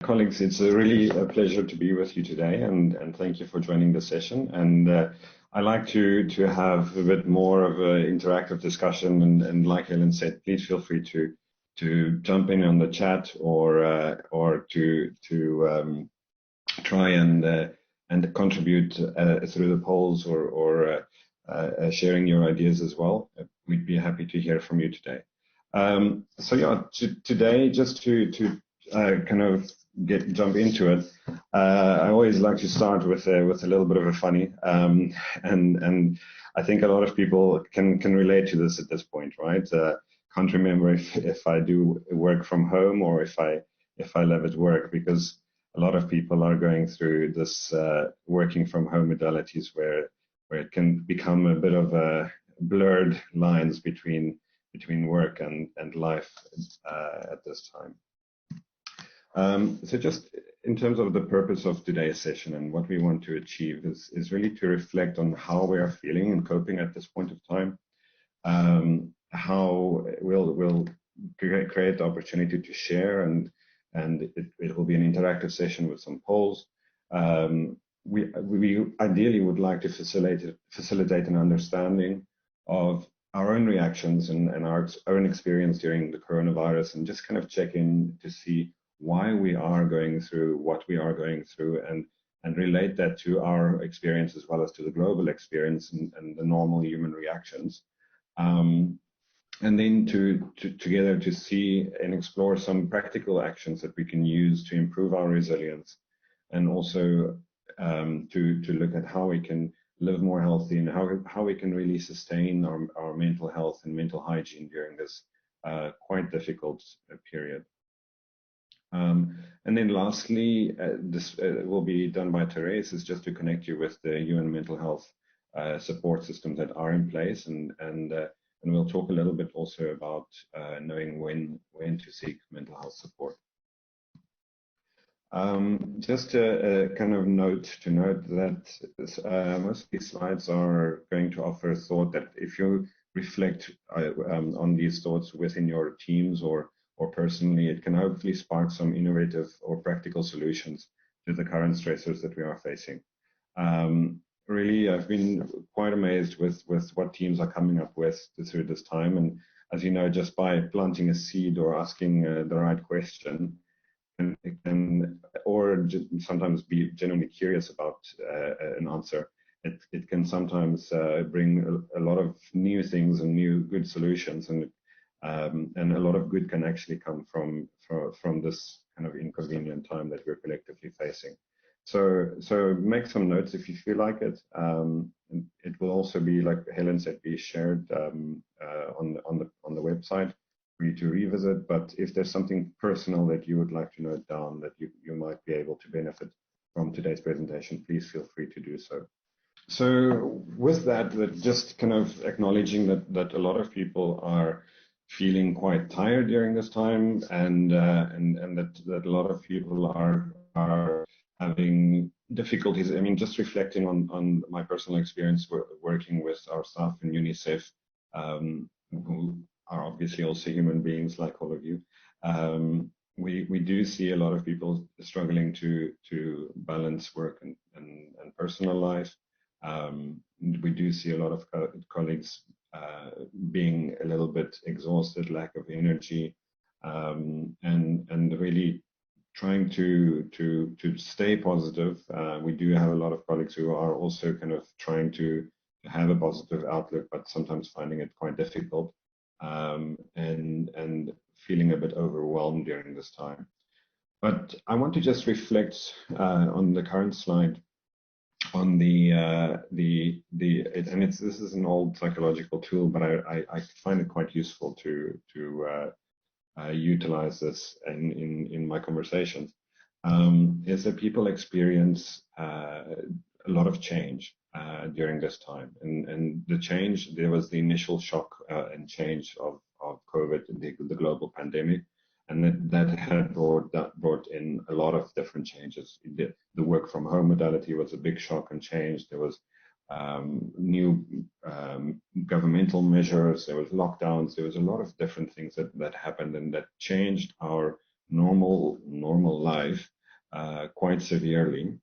Colleagues, it's really a pleasure to be with you today, and thank you for joining the session. And I like to have a bit more of an interactive discussion, and like Helen said, please feel free to jump in on the chat or to try and contribute through the polls or sharing your ideas as well. We'd be happy to hear from you today. So yeah, today, just to kind of jump into it, I always like to start with a little bit of a funny, and I think a lot of people can relate to this at this point, right? Can't remember if I do work from home or if I live at work, because a lot of people are going through this working from home modalities where it can become a bit of a blurred lines between work and life at this time. So just in terms of the purpose of today's session and what we want to achieve is really to reflect on how we are feeling and coping at this point of time, how we'll create the opportunity to share, and it will be an interactive session with some polls. We ideally would like to facilitate an understanding of our own reactions and our own experience during the coronavirus, and just kind of check in to see why we are going through what we are going through, and relate that to our experience as well as to the global experience and the normal human reactions. And then together to see and explore some practical actions that we can use to improve our resilience, and also to look at how we can live more healthy and how we can really sustain our mental health and mental hygiene during this quite difficult period. And then lastly, this will be done by Therese, is just to connect you with the UN mental health support systems that are in place, and we'll talk a little bit also about knowing when to seek mental health support. Just a kind of note that most of these slides are going to offer a thought that if you reflect on these thoughts within your teams or personally, it can hopefully spark some innovative or practical solutions to the current stressors that we are facing. Really, I've been quite amazed with what teams are coming up with through this time. And as you know, just by planting a seed or asking the right question, or sometimes be genuinely curious about an answer, it can sometimes bring a lot of new things and new good solutions, and a lot of good can actually come from this kind of inconvenient time that we're collectively facing. So make some notes if you feel like it. It will also be, like Helen said, be shared on the website for you to revisit. But if there's something personal that you would like to note down that you might be able to benefit from today's presentation, please feel free to do so. So with that just kind of acknowledging that a lot of people are feeling quite tired during this time, and that a lot of people are having difficulties. I mean, just reflecting on my personal experience working with our staff in UNICEF, who are obviously also human beings like all of you. We do see a lot of people struggling to balance work and personal life. We do see a lot of colleagues being a little bit exhausted, lack of energy, and really trying to stay positive. We do have a lot of colleagues who are also kind of trying to have a positive outlook, but sometimes finding it quite difficult, and feeling a bit overwhelmed during this time. But I want to just reflect on the current slide on this is an old psychological tool, but I find it quite useful to utilize this in my conversations, is that people experience a lot of change during this time, and the change, there was the initial shock and change of COVID, the global pandemic, and that had brought in a lot of different changes. The work from home modality was a big shock and change. There was new governmental measures, there was lockdowns, there was a lot of different things that happened, and that changed our normal life quite severely.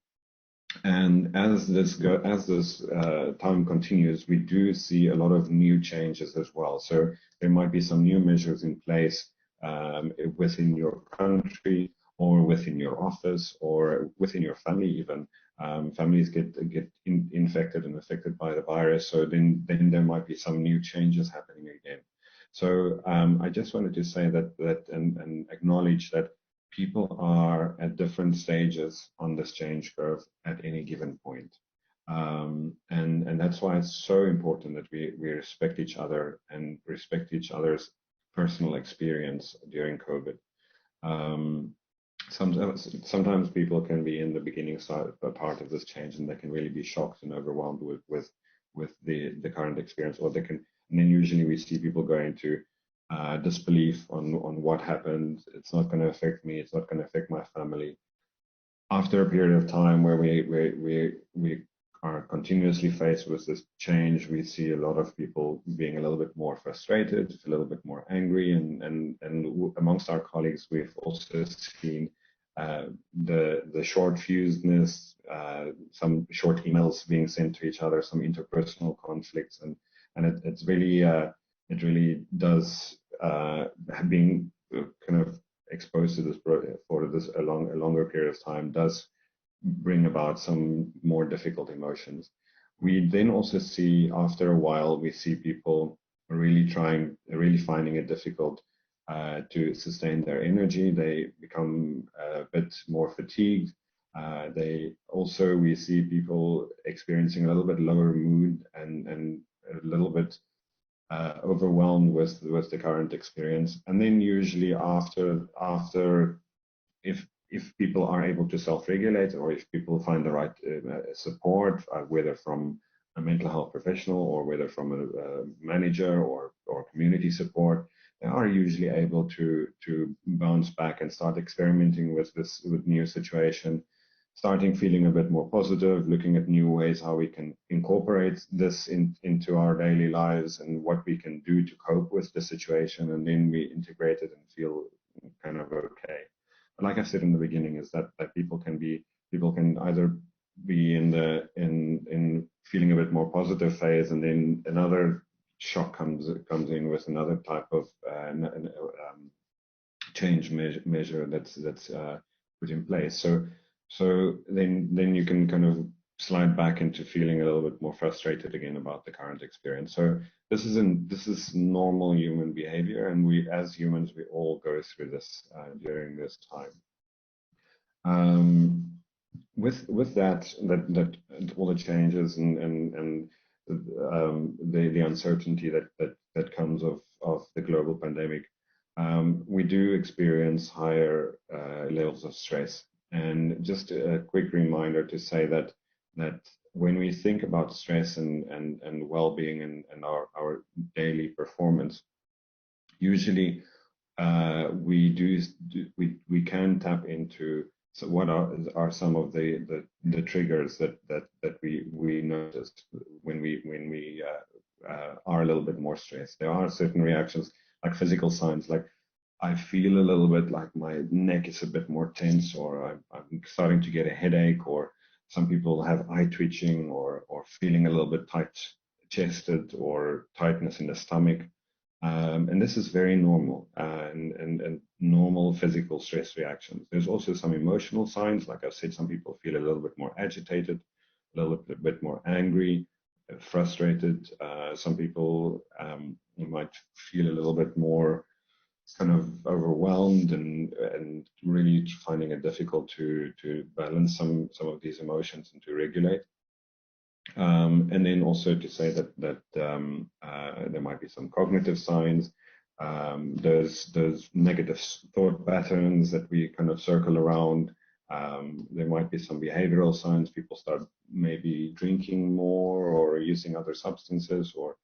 And as this time continues, we do see a lot of new changes as well. So there might be some new measures in place within your country, or within your office, or within your family even. Families get infected and affected by the virus, so then there might be some new changes happening again. So I just wanted to say that and acknowledge that people are at different stages on this change curve at any given point. And that's why it's so important that we respect each other and respect each other's personal experience during COVID. Sometimes people can be in the beginning part of this change, and they can really be shocked and overwhelmed with the current experience, or they can, and then usually we see people go into disbelief on what happened. It's not going to affect me. It's not going to affect my family. After a period of time where we are continuously faced with this change, we see a lot of people being a little bit more frustrated, a little bit more angry, and amongst our colleagues, we've also seen the short fusedness, some short emails being sent to each other, some interpersonal conflicts, and it's really it really does being kind of exposed to this for a longer period of time does bring about some more difficult emotions. We then also see, after a while, we see people really finding it difficult to sustain their energy. They become a bit more fatigued. We see people experiencing a little bit lower mood and a little bit overwhelmed with the current experience. And then usually after if people are able to self-regulate, or if people find the right support, whether from a mental health professional or whether from a manager or community support, they are usually able to bounce back and start experimenting with new situation, starting feeling a bit more positive, looking at new ways how we can incorporate this into our daily lives and what we can do to cope with the situation, and then we integrate it and feel kind of okay. But like I said in the beginning, is that people can either be in feeling a bit more positive phase, and then another shock comes in with another type of change measure that's put in place. So then you can kind of slide back into feeling a little bit more frustrated again about the current experience. So this is normal human behavior, and we as humans, we all go through this during this time. With that all the changes and the uncertainty that comes of the global pandemic, we do experience higher levels of stress. And just a quick reminder to say that when we think about stress and well-being and our daily performance, usually we can tap into what are some of the triggers that we notice when we are a little bit more stressed. There are certain reactions, like physical signs, like I feel a little bit like my neck is a bit more tense, or I'm starting to get a headache, or some people have eye twitching, or feeling a little bit tight-chested, or tightness in the stomach. And this is very normal and normal physical stress reactions. There's also some emotional signs. Like I said, some people feel a little bit more agitated, a little bit more angry, frustrated. Some people might feel a little bit more kind of overwhelmed and really finding it difficult to balance some of these emotions and to regulate. And then also to say that there might be some cognitive signs. There's negative thought patterns that we kind of circle around. There might be some behavioral signs. People start maybe drinking more or using other substances, or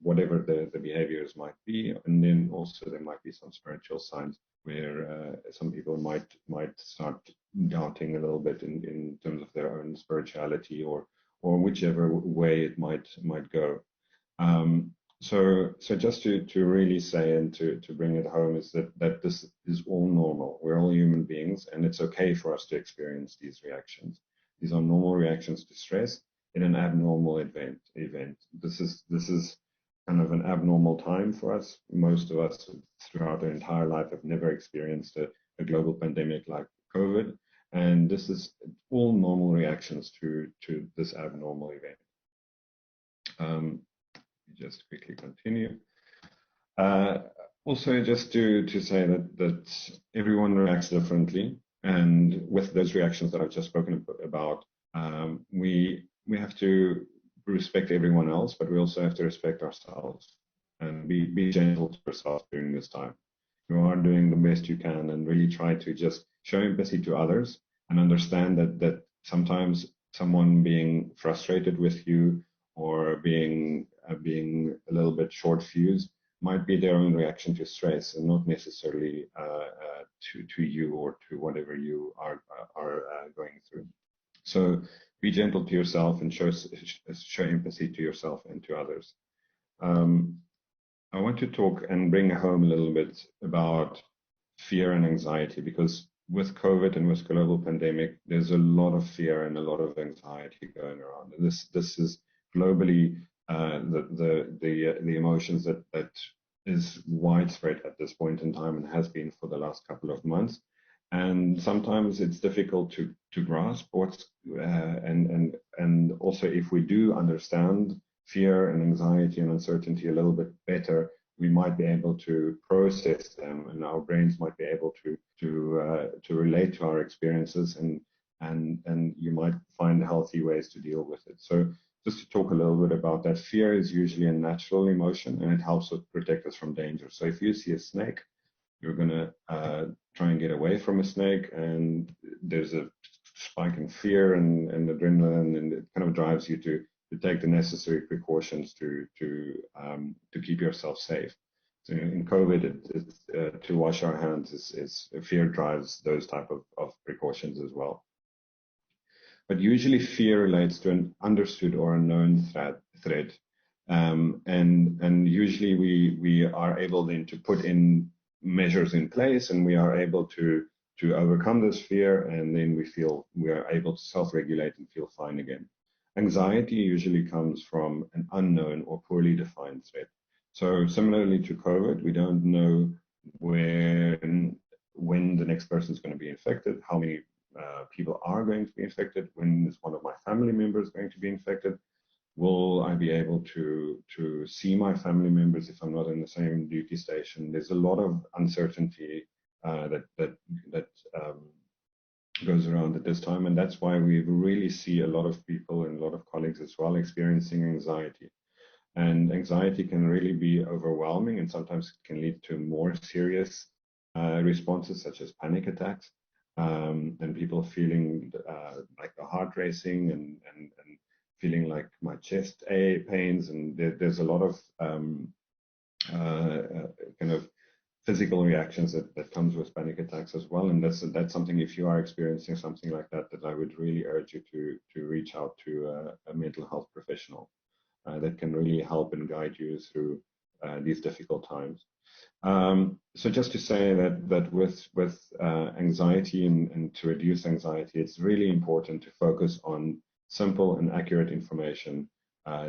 whatever the behaviors might be. And then also there might be some spiritual signs where some people might start doubting a little bit in terms of their own spirituality, or whichever way it might go. So just to really say and to bring it home is that this is all normal. We're all human beings, and it's okay for us to experience these reactions. These are normal reactions to stress in an abnormal event. This is kind of an abnormal time for us. Most of us throughout our entire life have never experienced a global pandemic like COVID, and this is all normal reactions to this abnormal event. Just quickly continue. Also, just to say that everyone reacts differently, and with those reactions that I've just spoken about, we have to respect everyone else, but we also have to respect ourselves and be gentle to yourself during this time. You are doing the best you can, and really try to just show empathy to others and understand that sometimes someone being frustrated with you or being a little bit short fused might be their own reaction to stress and not necessarily to you or to whatever you are going through. So be gentle to yourself and show empathy to yourself and to others. I want to talk and bring home a little bit about fear and anxiety, because with COVID and with global pandemic, there's a lot of fear and a lot of anxiety going around. And this is globally the emotions that is widespread at this point in time and has been for the last couple of months. And sometimes it's difficult to grasp what's and also if we do understand fear and anxiety and uncertainty a little bit better, we might be able to process them, and our brains might be able to relate to our experiences, and you might find healthy ways to deal with it. So just to talk a little bit about that, fear is usually a natural emotion, and it helps us protect us from danger. So if you see a snake, you're going to try and get away from a snake, and there's a spike in fear and adrenaline, and it kind of drives you to take the necessary precautions to keep yourself safe. So in COVID, to wash our hands is fear drives those type of precautions as well. But usually fear relates to an understood or unknown threat, and usually we are able then to put in measures in place, and we are able to overcome this fear, and then we are able to self-regulate and feel fine again. Anxiety usually comes from an unknown or poorly defined threat. So similarly to COVID, we don't know when the next person is going to be infected, how many people are going to be infected, when is one of my family members going to be infected, will I be able to see my family members if I'm not in the same duty station. There's a lot of uncertainty that goes around at this time, and that's why we really see a lot of people and a lot of colleagues as well experiencing anxiety. And anxiety can really be overwhelming, and sometimes it can lead to more serious responses such as panic attacks, and people feeling like the heart racing and feeling like my chest pains, and there's a lot of kind of physical reactions that comes with panic attacks as well. And that's something, if you are experiencing something like that I would really urge you to reach out to a mental health professional that can really help and guide you through these difficult times. So just to say that with anxiety and to reduce anxiety, it's really important to focus on simple and accurate information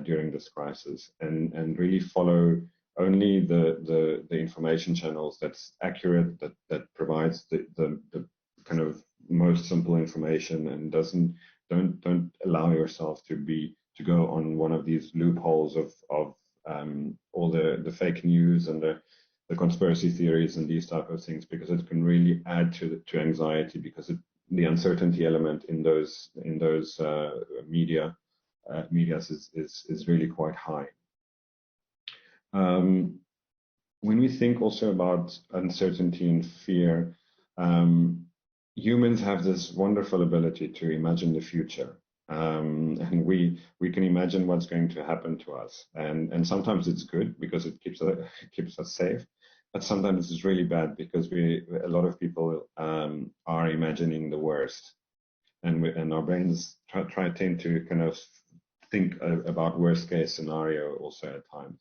during this crisis, and really follow only the information channels that's accurate, that provides the kind of most simple information, and don't allow yourself to go on one of these loopholes of all the fake news and the conspiracy theories and these type of things, because it can really add to anxiety, because the uncertainty element in those medias is really quite high. When we think also about uncertainty and fear, humans have this wonderful ability to imagine the future, and we can imagine what's going to happen to us, and sometimes it's good because it keeps us safe, but sometimes it's really bad because a lot of people are imagining the worst, and our brains tend to kind of think about worst case scenario also at times.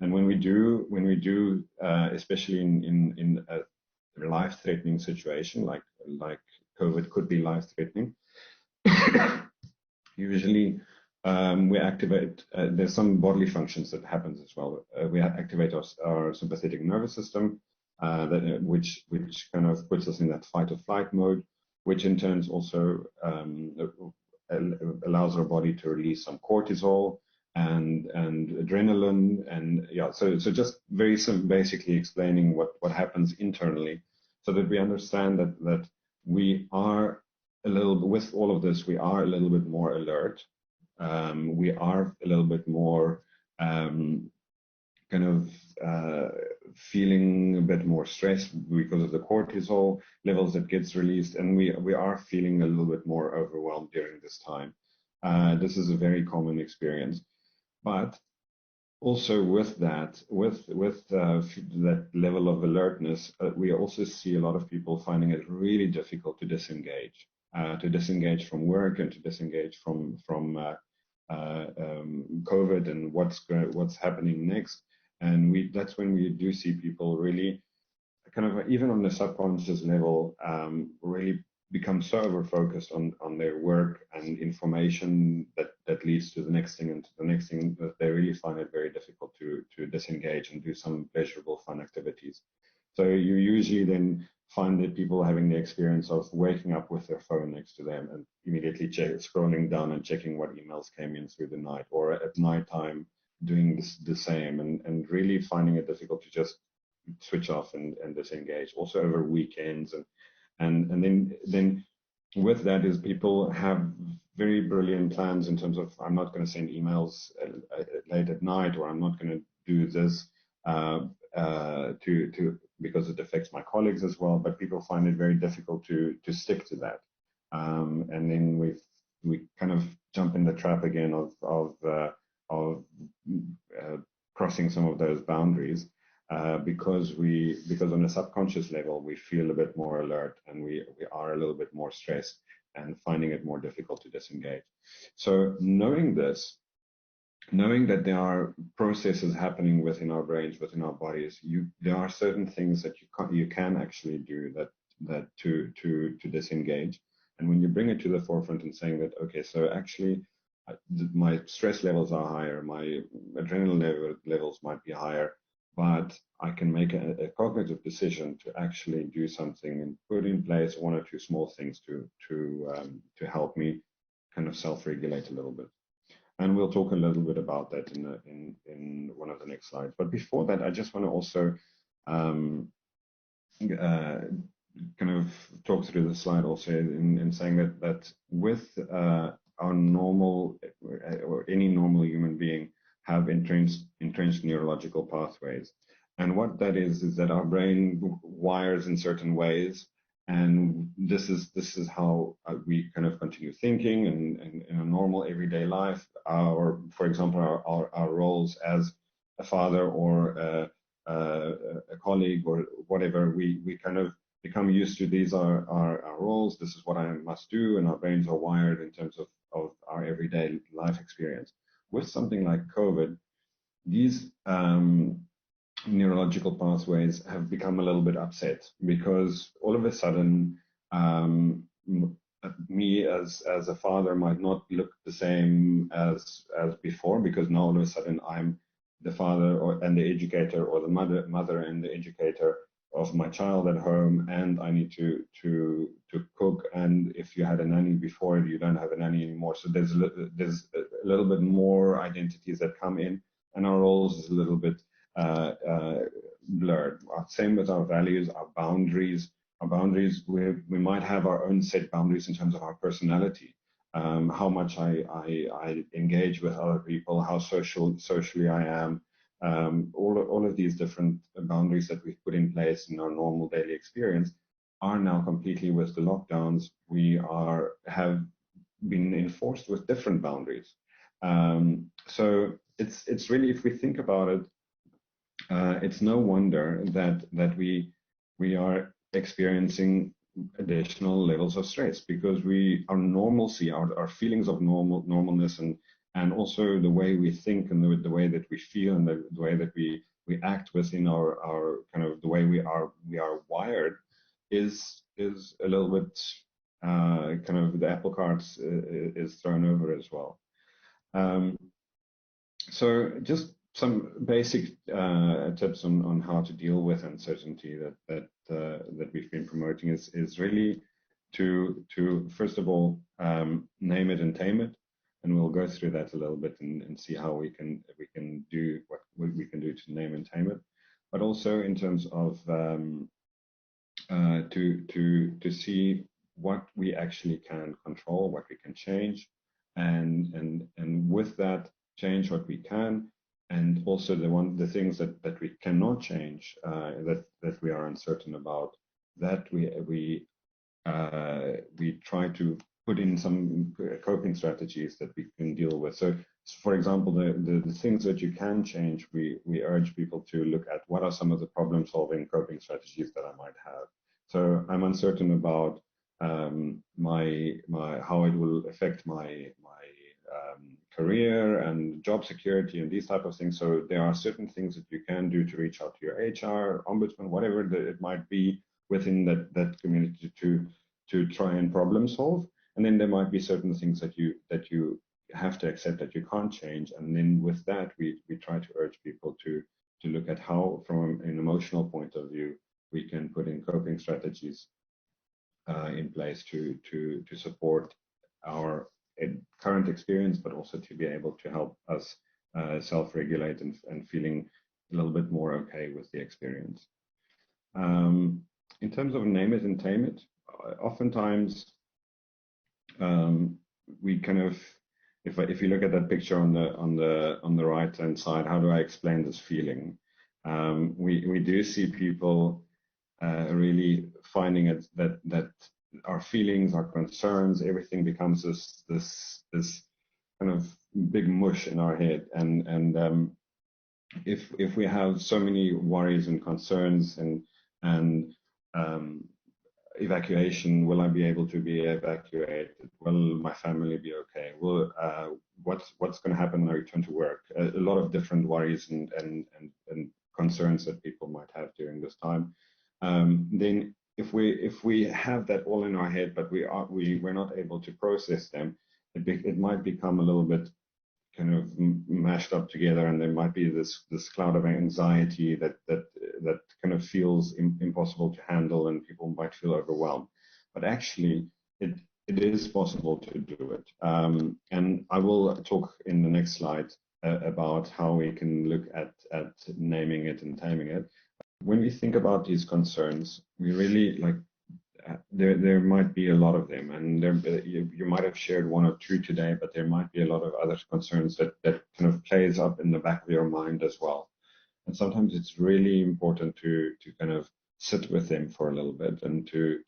And when we do, especially in a life-threatening situation like COVID could be life-threatening, usually we activate, there's some bodily functions that happens as well. We activate our sympathetic nervous system, which kind of puts us in that fight or flight mode, which in turn also allows our body to release some cortisol and adrenaline, and yeah, so just very basically explaining what happens internally, so that we understand that we are a little, with all of this, we are a little bit more alert. We are a little bit more kind of feeling a bit more stress because of the cortisol levels that gets released, and we are feeling a little bit more overwhelmed during this time. This is a very common experience, but also with that, that level of alertness, we also see a lot of people finding it really difficult to disengage from work and to disengage from COVID and what's happening next. And that's when we do see people really kind of, even on the subconscious level, really become so over-focused on their work and information that leads to the next thing and to the next thing, that they really find it very difficult to disengage and do some pleasurable, fun activities. So you usually then find that people having the experience of waking up with their phone next to them and immediately scrolling down and checking what emails came in through the night, or at nighttime doing the same, and really finding it difficult to just switch off and disengage. Also over weekends, and then with that is people have very brilliant plans in terms of, I'm not going to send emails late at night, or I'm not going to do this because it affects my colleagues as well. But people find it very difficult to stick to that, and then we kind of jump in the trap again of crossing some of those boundaries, because on a subconscious level we feel a bit more alert, and we are a little bit more stressed and finding it more difficult to disengage. So knowing that there are processes happening within our brains, within our bodies, there are certain things that you can actually do that to disengage. And when you bring it to the forefront and saying that, okay, so actually my stress levels are higher, my adrenaline levels might be higher, but I can make a cognitive decision to actually do something and put in place one or two small things to help me kind of self-regulate a little bit. And we'll talk a little bit about that in one of the next slides. But before that, I just want to also kind of talk through the slide also in saying that with our normal, or any normal human being, have entrenched neurological pathways. And what that is that our brain wires in certain ways, and this is how we kind of continue thinking and in a normal everyday life. For example, our roles as a father or a colleague or whatever, we kind of become used to. These are our roles. This is what I must do, and our brains are wired in terms of our everyday life experience. With something like COVID, these neurological pathways have become a little bit upset, because all of a sudden me as a father might not look the same as before, because now all of a sudden I'm the father and the educator, or the mother and the educator of my child at home, and I need to cook. And if you had a nanny before, you don't have a nanny anymore. So there's a little bit more identities that come in, and our roles is a little bit blurred. Same with our values, our boundaries. Our boundaries, we might have our own set boundaries in terms of our personality, how much I engage with other people, how socially I am. All of these different boundaries that we've put in place in our normal daily experience are now completely, with the lockdowns, have been enforced with different boundaries. So it's really, if we think about it, it's no wonder that we are experiencing additional levels of stress, because our normalcy, our feelings of normalness and also the way we think and the way that we feel and the way that we act within our kind of the way we are wired is a little bit kind of the apple cart is thrown over as well. So just some basic tips on how to deal with uncertainty that we've been promoting is really to first of all name it and tame it, and we'll go through that a little bit and see how we can do what we can do to name and tame it, but also in terms of to see what we actually can control, what we can change, and with that change what we can, and also the things that we cannot change, that we are uncertain about, that we try to put in some coping strategies that we can deal with. So for example, the things that you can change, we urge people to look at what are some of the problem solving coping strategies that I might have. So I'm uncertain about how it will affect my career and job security and these type of things. So there are certain things that you can do to reach out to your HR, ombudsman, whatever it might be within that community to try and problem solve. And then there might be certain things that you have to accept that you can't change. And then with that, we try to urge people to look at how, from an emotional point of view, we can put in coping strategies in place to support our current experience, but also to be able to help us self-regulate and feeling a little bit more okay with the experience. In terms of name it and tame it, oftentimes we kind of, if you look at that picture on the right hand side, how do I explain this feeling? We do see people really finding it that our feelings, our concerns, everything becomes this kind of big mush in our head, and if we have so many worries and concerns and evacuation, will I be able to be evacuated? Will my family be okay? Will what's going to happen when I return to work? A lot of different worries and concerns that people might have during this time. Then if we have that all in our head, but we're not able to process them, it might become a little bit kind of mashed up together, and there might be this cloud of anxiety that kind of feels impossible to handle, and people might feel overwhelmed. But actually, it is possible to do it. And I will talk in the next slide about how we can look at naming it and taming it. When we think about these concerns, we really like there might be a lot of them, and you might have shared one or two today, but there might be a lot of other concerns that kind of plays up in the back of your mind as well. And sometimes it's really important to kind of sit with them for a little bit and to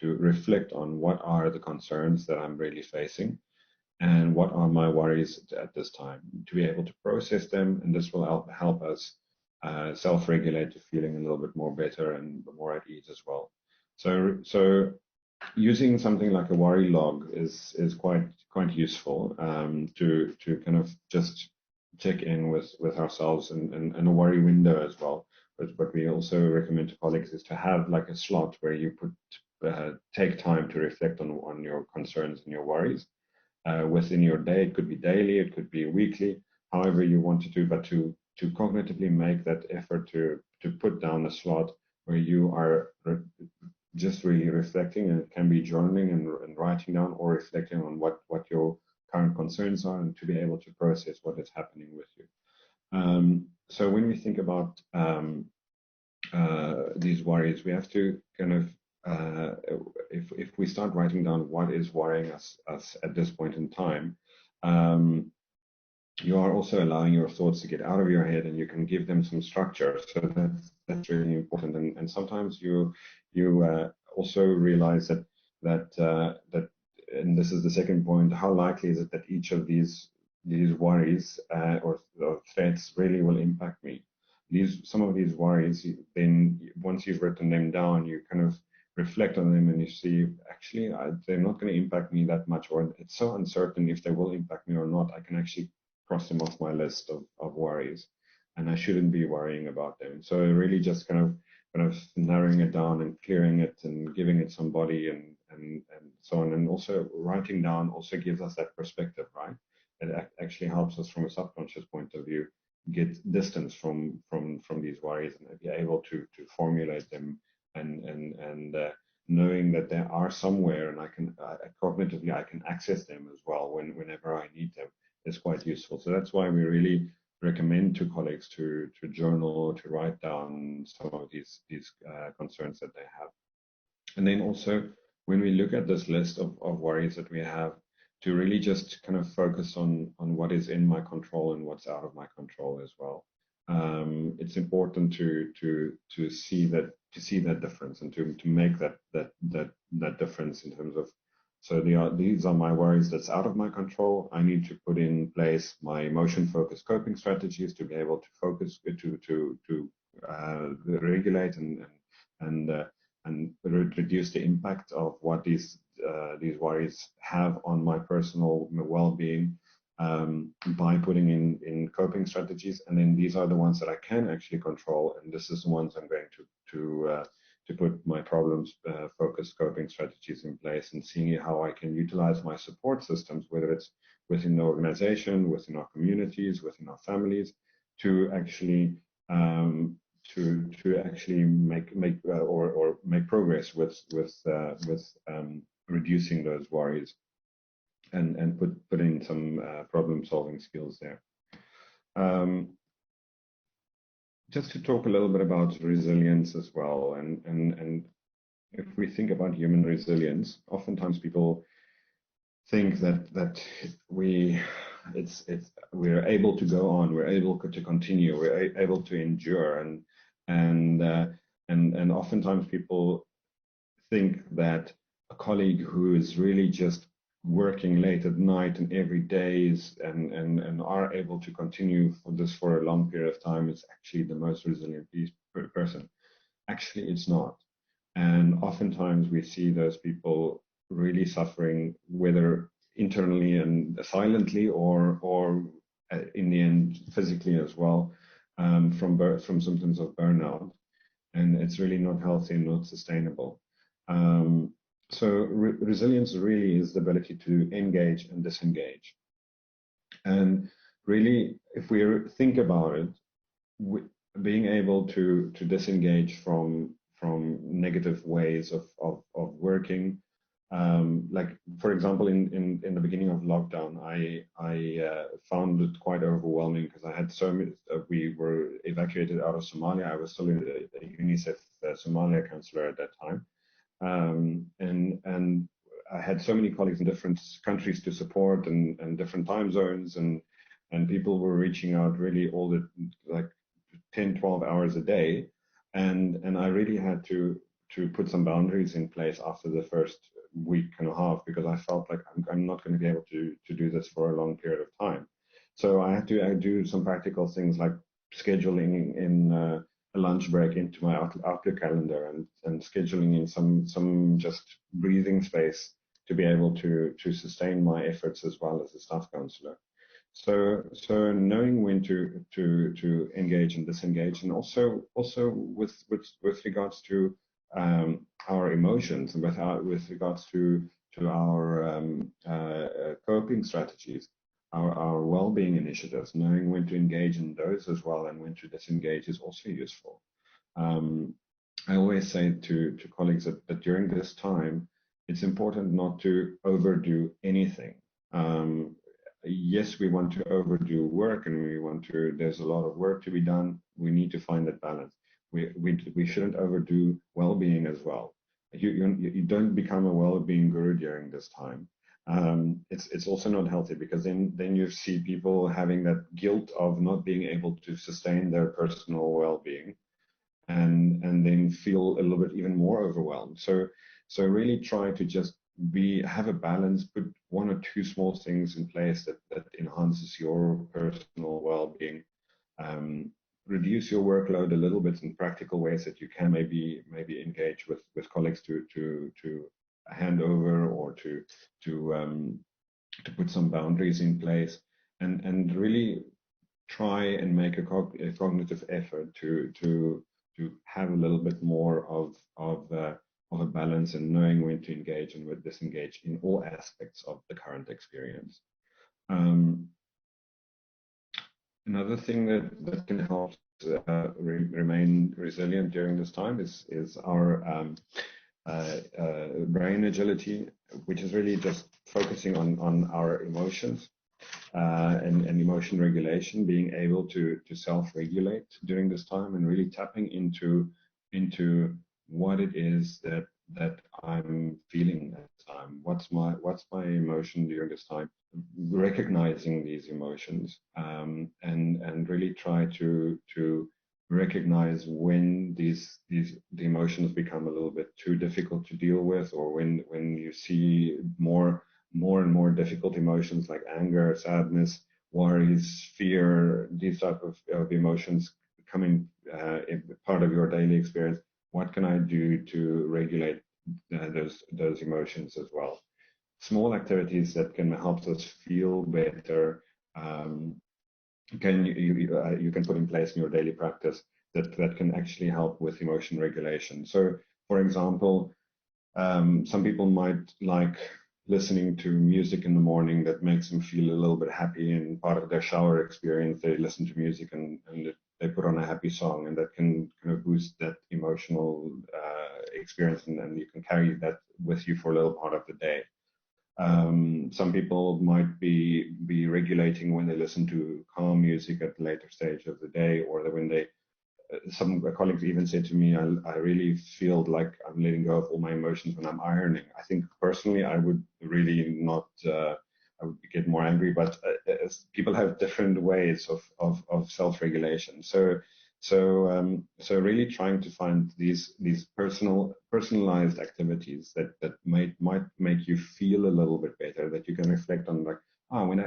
reflect on what are the concerns that I'm really facing and what are my worries at this time, to be able to process them, and this will help us self-regulate to feeling a little bit more better and more at ease as well. So using something like a worry log is quite useful to kind of just check in with ourselves, and a worry window as well. But we also recommend to colleagues is to have like a slot where you take time to reflect on your concerns and your worries within your day. It could be daily, it could be weekly, however you want to do, but to cognitively make that effort to put down a slot where you are just really reflecting, and it can be journaling and writing down, or reflecting on what your current concerns are, and to be able to process what is happening with you. So when we think about these worries, we have to kind of, if we start writing down what is worrying us at this point in time, you are also allowing your thoughts to get out of your head, and you can give them some structure. So that's really important. And sometimes you also realize that and this is the second point, how likely is it that each of these worries or threats really will impact me? Some of these worries, then once you've written them down, you kind of reflect on them and you see, actually, they're not going to impact me that much, or it's so uncertain if they will impact me or not, I can actually cross them off my list of worries, and I shouldn't be worrying about them. So really just kind of narrowing it down and clearing it and giving it some body and so on. And also writing down also gives us that perspective, right? It actually helps us from a subconscious point of view get distance from these worries and be able to formulate them and knowing that they are somewhere and I can cognitively I can access them as well whenever I need them is quite useful. So that's why we really recommend to colleagues to journal, to write down some of these concerns that they have. And then also, when we look at this list of worries that we have, to really just kind of focus on what is in my control and what's out of my control as well. It's important to see that difference and to make that difference in terms of, so these are my worries that's out of my control. I need to put in place my emotion-focused coping strategies to be able to focus, to regulate and reduce the impact of what these worries have on my personal well-being by putting in coping strategies. And then these are the ones that I can actually control, and this is the ones I'm going to put my problems focused coping strategies in place, and seeing how I can utilize my support systems, whether it's within the organization, within our communities, within our families, to actually make progress with reducing those worries and put in some problem solving skills there. Just to talk a little bit about resilience as well, and if we think about human resilience, oftentimes people think that we're able to go on, we're able to continue, we're able to endure, and oftentimes people think that a colleague who is really just working late at night and every day and are able to continue for a long period of time is actually the most resilient person. Actually, it's not. And oftentimes we see those people really suffering, whether internally and silently or in the end physically as well, from symptoms of burnout. And it's really not healthy and not sustainable. So resilience really is the ability to engage and disengage. And really, if we think about it, being able to disengage from negative ways of working, like for example, in the beginning of lockdown, I found it quite overwhelming because I had so many. We were evacuated out of Somalia. I was still a UNICEF Somalia counselor at that time. And I had so many colleagues in different countries to support and different time zones, and people were reaching out really all the, like 10, 12 hours a day. And I really had to put some boundaries in place after the first week and a half, because I felt like I'm not going to be able to do this for a long period of time. So I had to do some practical things like scheduling in a lunch break into my Outlook calendar and scheduling in some just breathing space to be able to sustain my efforts as well as a staff counselor. So knowing when to engage and disengage, and also with regards to our emotions and with regards to our coping strategies, our well-being initiatives, knowing when to engage in those as well and when to disengage is also useful. I always say to colleagues that during this time, it's important not to overdo anything. Yes, we want to overdo work, and there's a lot of work to be done. We need to find that balance. We shouldn't overdo well-being as well. You don't become a well-being guru during this time. It's also not healthy, because then you see people having that guilt of not being able to sustain their personal well-being, and then feel a little bit even more overwhelmed. So really try to just have a balance, put one or two small things in place that enhances your personal well-being, reduce your workload a little bit in practical ways that you can maybe engage with colleagues to hand over, or to put some boundaries in place, and really try and make a cognitive effort to have a little bit more of a balance, and knowing when to engage and when to disengage in all aspects of the current experience. Another thing that can help remain resilient during this time is our brain agility, which is really just focusing on our emotions and emotion regulation, being able to self-regulate during this time, and really tapping into what it is that I'm feeling at the time. What's my emotion during this time? Recognizing these emotions, and really try to recognize when the emotions become a little bit too difficult to deal with, or when you see more and more difficult emotions like anger, sadness, worries, fear, these type of emotions coming in part of your daily experience. What can I do to regulate those emotions as well? Small activities that can help us feel better, you can put in place in your daily practice that can actually help with emotion regulation. So, for example, some people might like listening to music in the morning that makes them feel a little bit happy, and part of their shower experience, they listen to music and they put on a happy song, and that can kind of boost that emotional experience, and you can carry that with you for a little part of the day. Some people might be regulating when they listen to calm music at the later stage of the day, or when they, some colleagues even said to me, I really feel like I'm letting go of all my emotions when I'm ironing. I think personally, I would really not, I would get more angry, but people have different ways of self-regulation. So really trying to find these personalized activities that might make you feel a little bit better, that you can reflect on, like,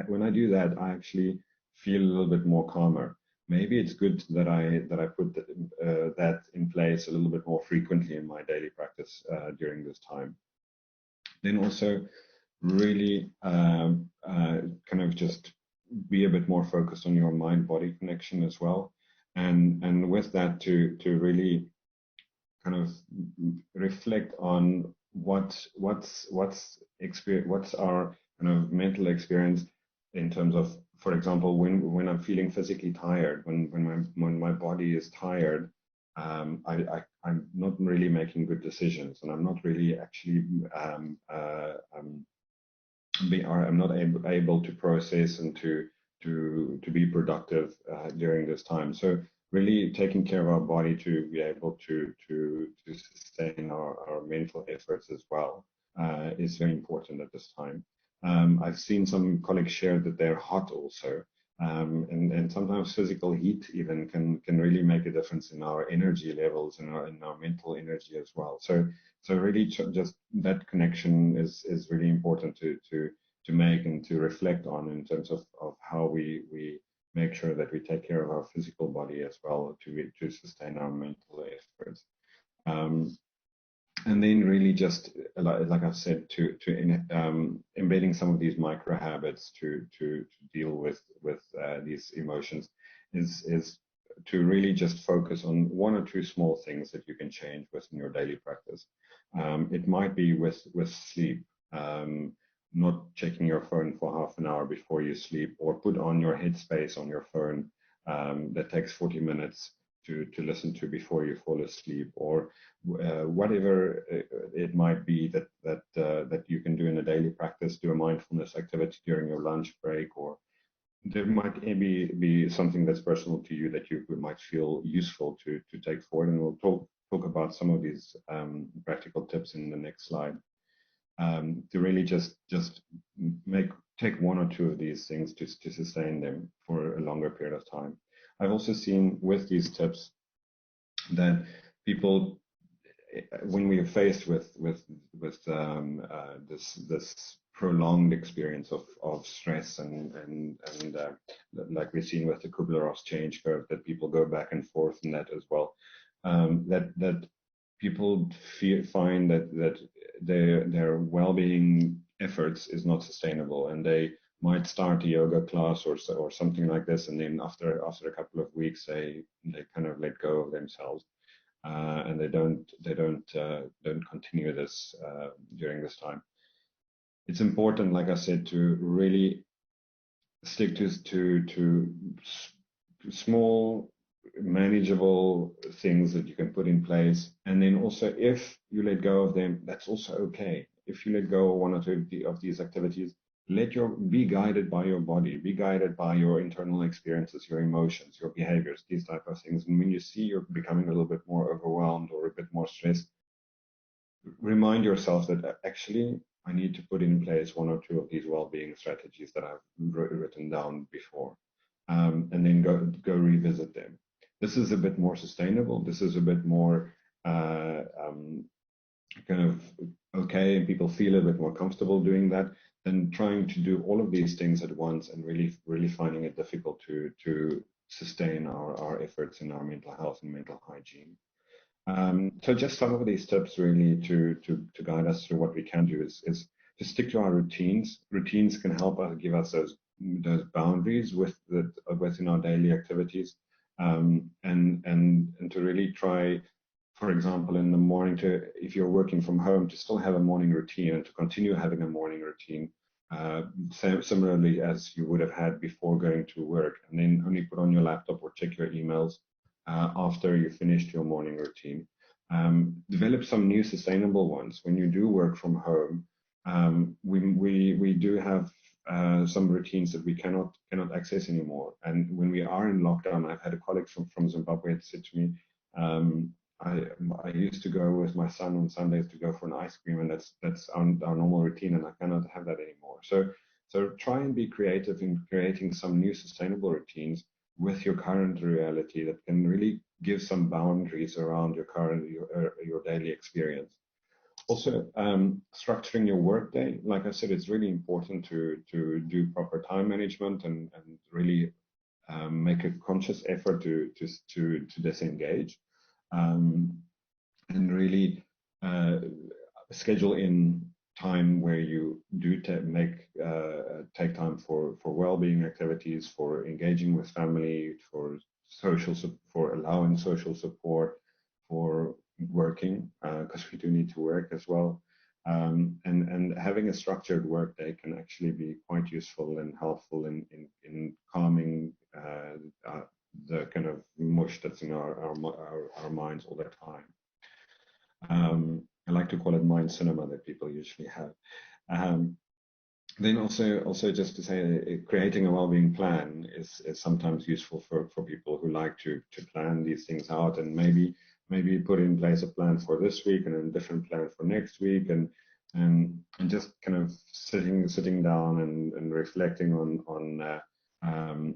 when I do that, I actually feel a little bit more calmer. Maybe it's good that I put that in place a little bit more frequently in my daily practice during this time. Then also really kind of just be a bit more focused on your mind-body connection as well. And with that, to really kind of reflect on what's our kind of mental experience in terms of, for example, when I'm feeling physically tired, when my body is tired, I'm not really making good decisions, and I'm not really actually I'm not able to process and to be productive during this time. So really taking care of our body to be able to sustain our mental efforts as well is very important at this time. I've seen some colleagues share that they're hot also, and sometimes physical heat even can really make a difference in our energy levels and in our mental energy as well. So really just that connection is really important to make and to reflect on, in terms of how we make sure that we take care of our physical body as well to sustain our mental efforts. And then really just, like I've said, embedding some of these micro habits to deal with these emotions is to really just focus on one or two small things that you can change within your daily practice. It might be with sleep. Not checking your phone for half an hour before you sleep, or put on your headspace on your phone that takes 40 minutes to listen to before you fall asleep, or whatever it might be that you can do in a daily practice. Do a mindfulness activity during your lunch break, or there might be something that's personal to you that you might feel useful to take forward. And we'll talk about some of these practical tips in the next slide. To really just take one or two of these things to sustain them for a longer period of time. I've also seen with these tips that people, when we are faced with this prolonged experience of stress and like we've seen with the Kubler-Ross change curve, that people go back and forth in that as well. That people find that their well-being efforts is not sustainable, and they might start a yoga class or something like this, and then after a couple of weeks they kind of let go of themselves, and they don't continue this during this time. It's important, like I said, to really stick to small, manageable things that you can put in place. And then also, if you let go of them, that's also okay. If you let go of one or two of these activities, be guided by your body, be guided by your internal experiences, your emotions, your behaviors, these type of things. And when you see you're becoming a little bit more overwhelmed or a bit more stressed, remind yourself that actually I need to put in place one or two of these well-being strategies that I've written down before, and then go revisit them. This is a bit more sustainable. This is a bit more kind of okay, and people feel a bit more comfortable doing that than trying to do all of these things at once and really finding it difficult to sustain our efforts in our mental health and mental hygiene. So just some of these tips really to guide us through what we can do is to stick to our routines. Routines can help us, give us those boundaries within our daily activities, and to really try, for example, in the morning, if you're working from home, to still have a morning routine and to continue having a morning routine, similarly as you would have had before going to work, and then only put on your laptop or check your emails after you finished your morning routine. Develop some new sustainable ones. When you do work from home, we do have some routines that we cannot access anymore. And when we are in lockdown, I've had a colleague from Zimbabwe that said to me, I used to go with my son on Sundays to go for an ice cream, and that's our normal routine, and I cannot have that anymore. So try and be creative in creating some new sustainable routines with your current reality that can really give some boundaries around your daily experience. Also, structuring your workday. Like I said, it's really important to do proper time management and really make a conscious effort to disengage, and really schedule in time where you do take time for well-being activities, for engaging with family, for allowing social support, for working, because we do need to work as well. And having a structured work day can actually be quite useful and helpful in calming the kind of mush that's in our minds all the time. I like to call it mind cinema that people usually have. Then also just to say, creating a well-being plan is sometimes useful for people who like to plan these things out, and maybe put in place a plan for this week and a different plan for next week, and just kind of sitting down and reflecting on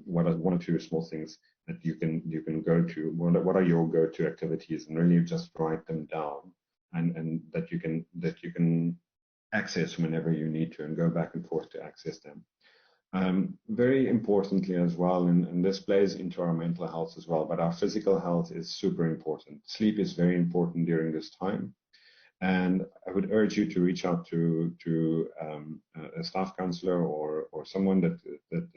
what are one or two small things that you can go to. What are your go-to activities, and really just write them down, and that you can access whenever you need to, and go back and forth to access them. Very importantly as well, and this plays into our mental health as well, but our physical health is super important. Sleep is very important during this time, and I would urge you to reach out to a staff counselor or someone that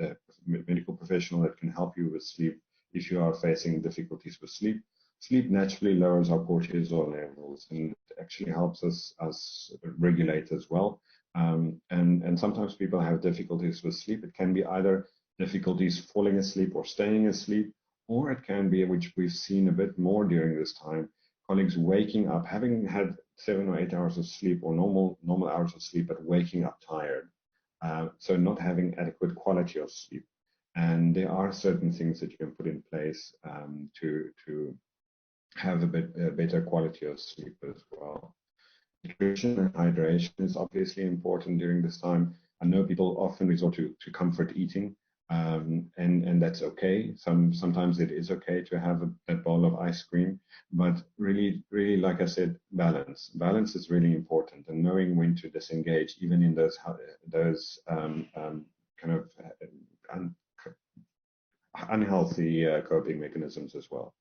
a medical professional that can help you with sleep if you are facing difficulties with sleep. Sleep naturally lowers our cortisol levels and actually helps us regulate as well. And sometimes people have difficulties with sleep. It can be either difficulties falling asleep or staying asleep, or it can be, which we've seen a bit more during this time, colleagues waking up, having had 7 or 8 hours of sleep or normal hours of sleep, but waking up tired. So not having adequate quality of sleep. And there are certain things that you can put in place to have a better quality of sleep as well. Nutrition and hydration is obviously important during this time. I know people often resort to comfort eating, And that's okay. Sometimes it is okay to have that bowl of ice cream, but really, like I said, balance. Balance is really important, and knowing when to disengage, even in those kind of unhealthy coping mechanisms as well.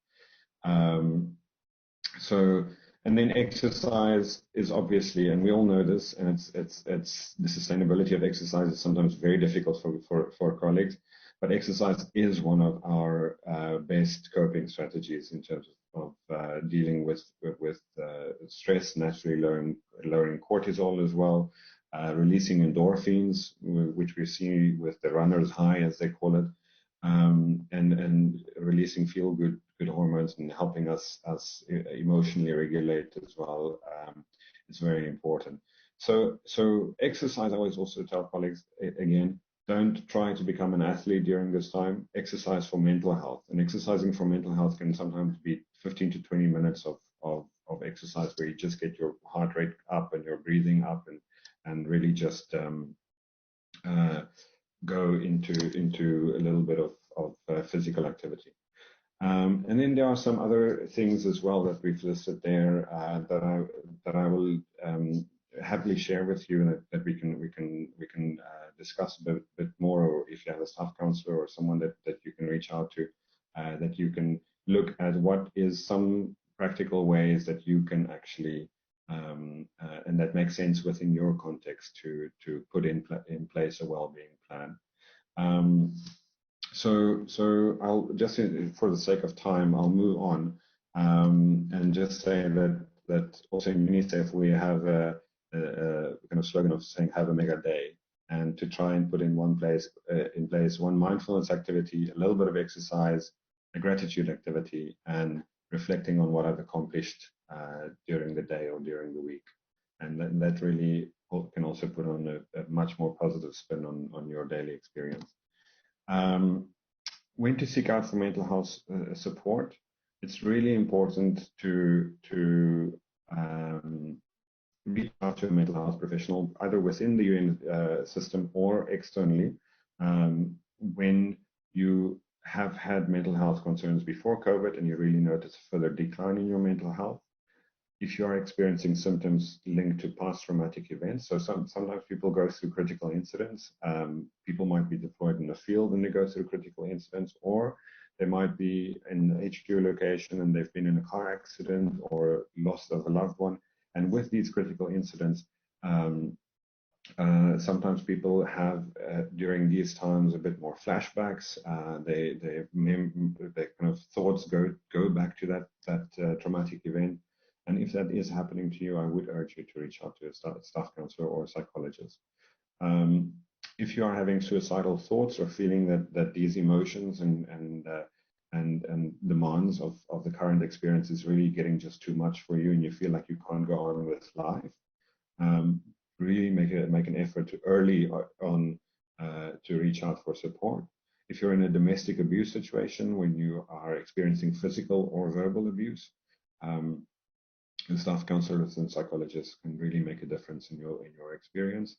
And then exercise is obviously, and we all know this, and it's the sustainability of exercise is sometimes very difficult for colleagues, but exercise is one of our best coping strategies in terms of dealing with stress, naturally lowering cortisol as well, releasing endorphins, which we see with the runner's high, as they call it, and releasing feel-good hormones and helping us emotionally regulate as well. It's very important. So exercise, I always also tell colleagues, again, don't try to become an athlete during this time. Exercise for mental health. And exercising for mental health can sometimes be 15 to 20 minutes of exercise where you just get your heart rate up and your breathing up and really just go into a little bit of physical activity. And then there are some other things as well that we've listed there that I will happily share with you, and that we can discuss a bit more, or if you have a staff counselor or someone that you can reach out to, that you can look at what is some practical ways that you can actually and that makes sense within your context to put in place a well-being plan. So I'll just, for the sake of time, I'll move on and just say that also in UNICEF we have a kind of slogan of saying have a mega day, and to try and put in place one mindfulness activity, a little bit of exercise, a gratitude activity, and reflecting on what I've accomplished during the day or during the week. And that really can also put on a much more positive spin on your daily experience. When to seek out for mental health support, it's really important to reach out to a mental health professional, either within the UN system or externally, when you have had mental health concerns before COVID and you really notice a further decline in your mental health. If you are experiencing symptoms linked to past traumatic events, so sometimes people go through critical incidents. People might be deployed in the field and they go through critical incidents, or they might be in an HQ location and they've been in a car accident or loss of a loved one. And with these critical incidents, sometimes people have during these times a bit more flashbacks. They kind of thoughts go back to that traumatic event. And if that is happening to you, I would urge you to reach out to a staff counselor or a psychologist. If you are having suicidal thoughts or feeling that these emotions and demands of the current experience is really getting just too much for you, and you feel like you can't go on with life, really make an effort to early on to reach out for support. If you're in a domestic abuse situation, when you are experiencing physical or verbal abuse, the staff counselors and psychologists can really make a difference in your experience.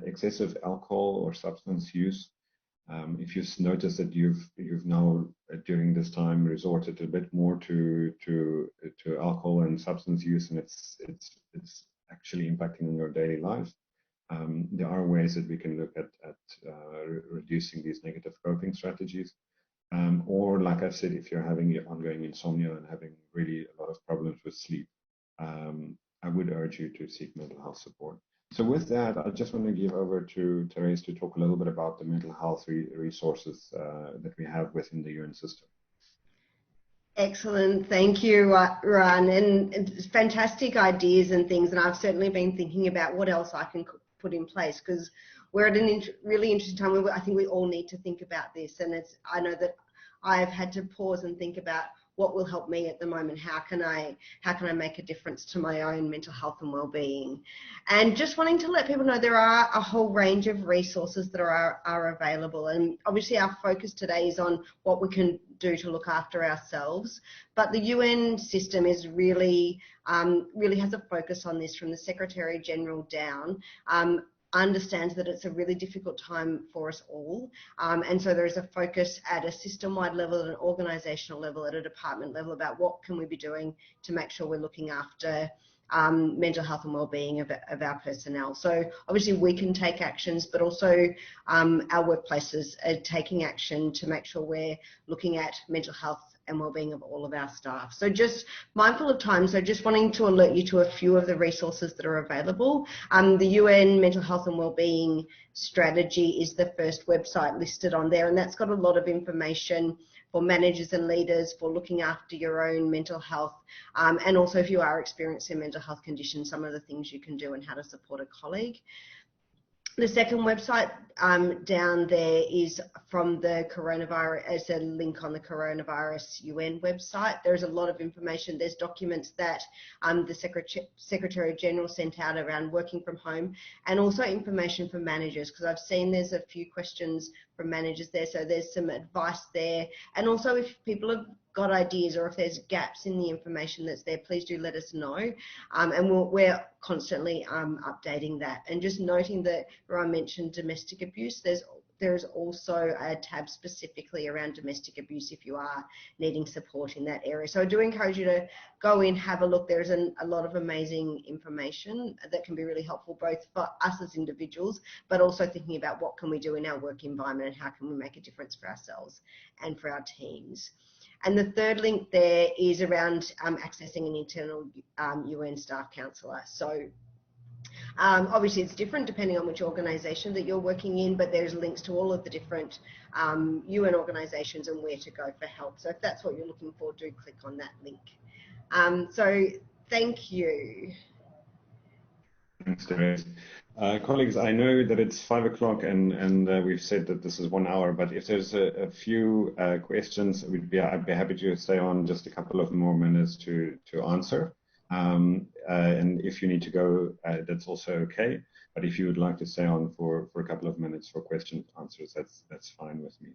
Excessive alcohol or substance use. If you notice that you've now during this time resorted a bit more to alcohol and substance use, and it's actually impacting on your daily life, there are ways that we can look at reducing these negative coping strategies. Or, like I said, if you're having ongoing insomnia and having really a lot of problems with sleep, I would urge you to seek mental health support. So with that, I just want to give over to Therese to talk a little bit about the mental health resources that we have within the UN system. Excellent. Thank you, Ruan. And it's fantastic ideas and things. And I've certainly been thinking about what else I can put in place, because we're at a really interesting time where I think we all need to think about this. And I know that I've had to pause and think about what will help me at the moment. How can I make a difference to my own mental health and well-being? And just wanting to let people know there are a whole range of resources that are available. And obviously our focus today is on what we can do to look after ourselves. But the UN system is really has a focus on this from the Secretary General down. understands that it's a really difficult time for us all, and so there is a focus at a system-wide level, at an organisational level, at a department level about what can we be doing to make sure we're looking after mental health and well-being of our personnel. So obviously we can take actions, but also our workplaces are taking action to make sure we're looking at mental health and well-being of all of our staff. So just mindful of time, so just wanting to alert you to a few of the resources that are available. The UN Mental Health and Wellbeing Strategy is the first website listed on there, and that's got a lot of information for managers and leaders for looking after your own mental health, and also if you are experiencing mental health conditions, some of the things you can do and how to support a colleague. The second website down there is from the coronavirus, as a link on the coronavirus UN website. There's a lot of information. There's documents that the Secretary General sent out around working from home, and also information for managers, because I've seen there's a few questions from managers there, so there's some advice there. And also if people have got ideas or if there's gaps in the information that's there, please do let us know, and we're constantly updating that. And just noting that Ruan mentioned domestic abuse, there's also a tab specifically around domestic abuse if you are needing support in that area. So I do encourage you to go in, have a look. There's a lot of amazing information that can be really helpful both for us as individuals, but also thinking about what can we do in our work environment and how can we make a difference for ourselves and for our teams. And the third link there is around accessing an internal UN Staff Counsellor. So obviously it's different depending on which organisation that you're working in, but there's links to all of the different UN organisations and where to go for help. So if that's what you're looking for, do click on that link. So thank you. Thanks, Therese. Colleagues, I know that it's 5 o'clock and we've said that this is 1 hour, but if there's a few questions, I'd be happy to stay on just a couple of more minutes to answer. And if you need to go, that's also okay. But if you would like to stay on for a couple of minutes for questions and answers, that's fine with me.